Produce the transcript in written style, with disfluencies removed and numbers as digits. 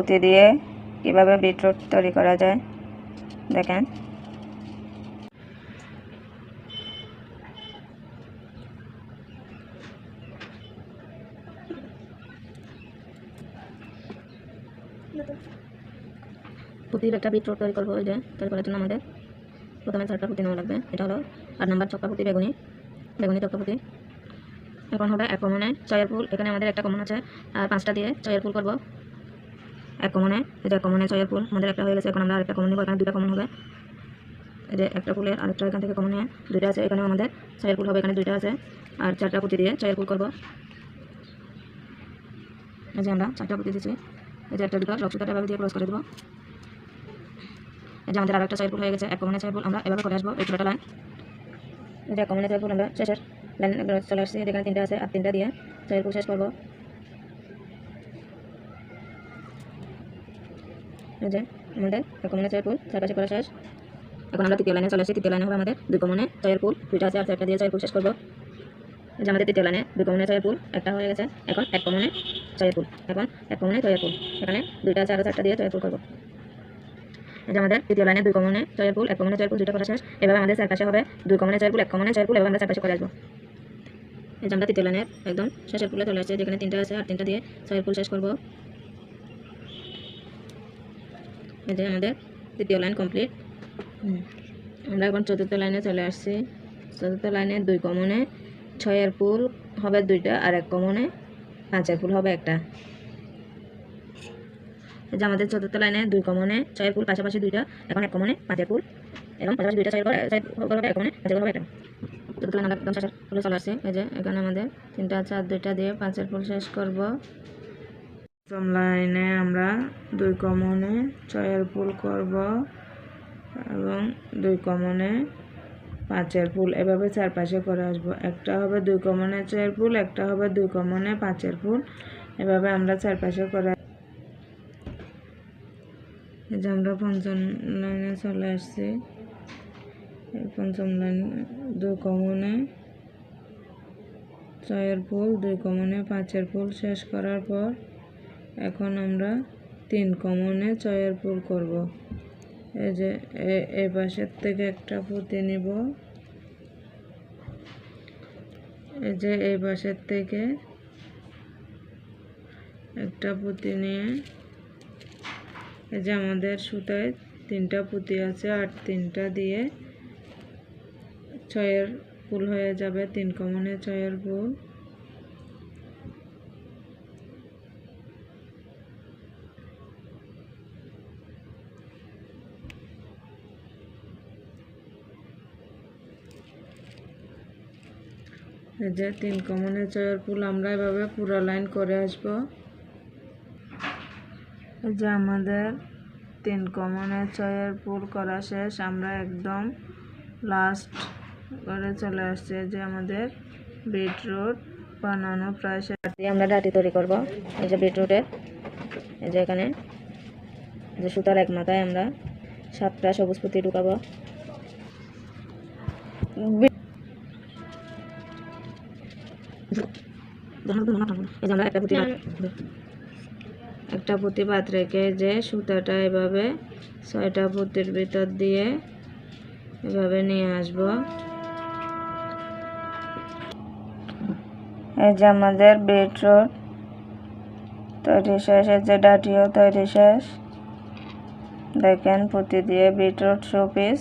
পুঁতি দিয়ে কিভাবে বিটরুট তৈরি করা যায় দেখেন। পুঁতির একটা বিটরুট তৈরি করবো। ওই যে তৈরি করার জন্য আমাদের প্রথমে 4টা পুঁতি নেওয়া লাগবে। এটা হলো 8 নম্বর ছক্কা পুঁতি, বেগুনি ছক্কা পুঁতি। এখন হবে 1 কমনে চয়ের ফুল। এখানে আমাদের একটা কমন আছে আর 5টা দিয়ে চয়ের ফুল করবো। 1 কমনে, এই যে 1 কমনে চয়ের ফুল আমাদের একটা হয়ে গেছে। এখন আমরা আরেকটা কমন নিব। এখানে 2টা কমন হবে। এই যে একটা ফুলের আরেকটা এখান থেকে কমন নিয়ে 2টা আছে। এখানেও আমাদের চয়ের ফুল হবে। এখানে 2টা আছে আর 4টা পুঁতি দিয়ে চয়ের ফুল করবো। এই যে আমরা 4টা পুঁতি দিচ্ছি। এই যে একটা দুটো রক্তটা এভাবে দিয়ে ক্রস করে দেবো। এই যে আমাদের আরেকটা চয়ের ফুল হয়ে গেছে। 1 কমনে চয়ের ফুল আমরা এভাবে করে আসবো এই পুরোটা লাইন। এই যে 1 কমনে চয়ের ফুল আমরা শেষের লাইন চলে আসছি। এখানে 3টা আছে আর 3টা দিয়ে চয়ের ফুল শেষ করবো। এই যে আমাদের 1 কমনে চয়ের ফুল চারপাশে করা শেষ। এখন আমরা তৃতীয় লাইনে চলে আসছি। তৃতীয় লাইনে হবে আমাদের 2 কমনে চয়ের ফুল, 2টা আছে আর 4টা দিয়ে চয়ের ফুল শেষ করবো। এই যে আমাদের তৃতীয় লাইনে 2 কমনে চয়ের ফুল একটা হয়ে গেছে। এখন 1 কমনে চয়ের ফুল, এখন 1 কমনে চয়ের ফুল, এখানে 2টা আছে আর 4টা দিয়ে চয়ের ফুল করবো। এই যে আমাদের তৃতীয় লাইনে 2 কমনে চয়ের ফুল, 1 কমনে চয়ের ফুল, 2টা করা শেষ। এভাবে আমাদের চারপাশে হবে 2 কমনে চয়ের ফুল, 1 কমনে চয়ের ফুল, এভাবে আমরা চারপাশে করে আসবো। এই যে আমরা তৃতীয় লাইনের একদম শেষের ফুলে চলে আসছে। যেখানে 3টা আছে আর 3টা দিয়ে চয়ের ফুল শেষ করবো। এই যে আমাদের তৃতীয় লাইন কমপ্লিট। আমরা এখন চতুর্থ লাইনে চলে আসছি। চতুর্থ লাইনে 2 কমনে ছয়ের ফুল হবে 2টা আর 1 কমনে 5এর ফুল হবে একটা। এই যে আমাদের চতুর্থ লাইনে 2 কমনে ছয়ের ফুল পাশাপাশি 2টা, এখন 1 কমনে 5এর ফুল এবং পাশাপাশি 2টা ছয়ের ফুল হবে 1 কমনে 5এর ফুল হবে একটা। চতুর্থ লাইন আমরা একদম শেষের ফুলে চলে আসছি। এই যে এখানে আমাদের 3টা আছে আর 2টা দিয়ে 5এর ফুল শেষ করব। প্রথম লাইনে আমরা 2 কমনে ছয়ের ফুল করব এবং 2 কমনে 5এর ফুল, এভাবে চারপাশে করে আসবো। একটা হবে 2 কমনে চয়ের ফুল, একটা হবে 2 কমনে 5এর ফুল, এভাবে আমরা চারপাশে করে। এই যে আমরা পঞ্চম লাইনে চলে আসছি। পঞ্চম লাইন 2 কমনে চয়ের ফুল, 2 কমনে 5এর ফুল শেষ করার পর এখন আমরা 3 কমনে চয়ের ফুল করব। এই যে এই পাশের থেকে একটা পুঁতি নিব। এই যে এই পাশের থেকে একটা পুঁতি নিয়ে এই যে আমাদের সুতায় 3টা পুঁতি আছে আর 3টা দিয়ে চয়ের ফুল হয়ে যাবে। 3 কমনে চয়ের ফুল। এই যে 3 কমনে চয়ের ফুল আমরা এভাবে পুরো লাইন করে আসবো। এই যে আমাদের 3 কমনে চয়ের ফুল করা শেষ। আমরা একদম লাস্ট করে চলে আসছে। যে আমাদের বিটরুট বানানো প্রায় শেষ। আমরা ডাটি তৈরি করব। এই যে বিটরুটের এই যে এখানে যে সুতার এক মাথায় আমরা 7টা সবুজ পুঁতি ঢুকাবো। এই যে আমরা একটা পুঁতি বাদ রেখে যে সুতাটা এভাবে 6টা পুঁতির ভিতর দিয়ে এভাবে নিয়ে আসব। এই যে আমাদের বিটরুট তৈরি শেষ। এই যে ডাটিও তৈরি শেষ। দেখেন পুঁতি দিয়ে বিটরুট শোপিস।